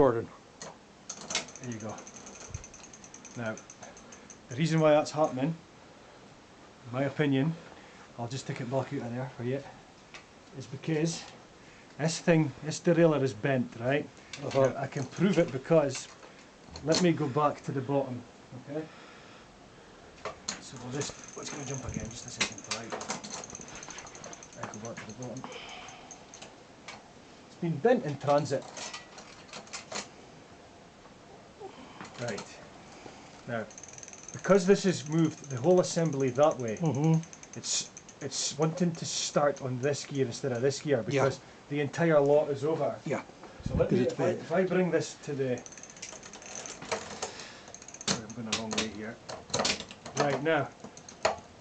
Gordon. There you go. Now, the reason why that's happening, in my opinion, I'll just stick it back out of there for you, is because this derailleur is bent, right? Now, I can prove it because, let me go back to the bottom, okay? So we'll just, it's going to jump again, just a second, right? I go back to the bottom. It's been bent in transit. Right. Now, because this has moved the whole assembly that way, it's wanting to start on this gear instead of this gear because the entire lot is over. Yeah. So let me, if I bring this to the, sorry, I'm going the wrong way here. Right, now,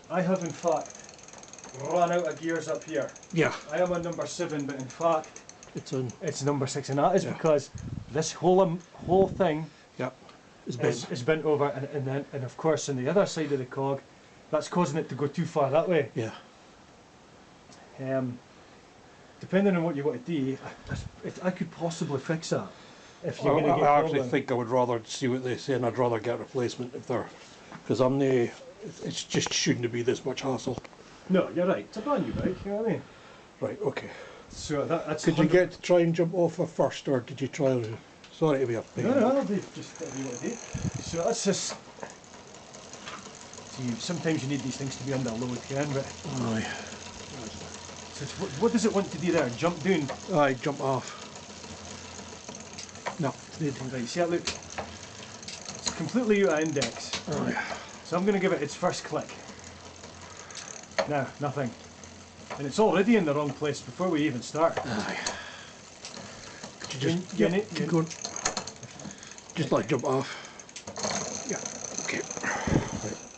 I have in fact run out of gears up here. Yeah. I am on number 7, but in fact it's number 6, and that is because this whole thing is bent over, and of course on the other side of the cog, that's causing it to go too far that way. Yeah. Depending on what you want to do, I could possibly fix that. If you're going to get I actually think I would rather see what they say, and I'd rather get a replacement if they're, because it just shouldn't be this much hassle. No, you're right. It's a brand new bike. You know what I mean? Right. Okay. So that's. Could you get to try and jump off her first, or did you try? Sorry to be a pain. No, I'll do just what you want to do. So that's just. See, sometimes you need these things to be under load, Ken, but. Aye. So what does it want to do there? Jump down? Aye, jump off. No. Right, see how it looks? It's completely out of index. Aye. So I'm going to give it its first click. No, nothing. And it's already in the wrong place before we even start. Aye. Could you just keep going? Just like jump off. Yeah.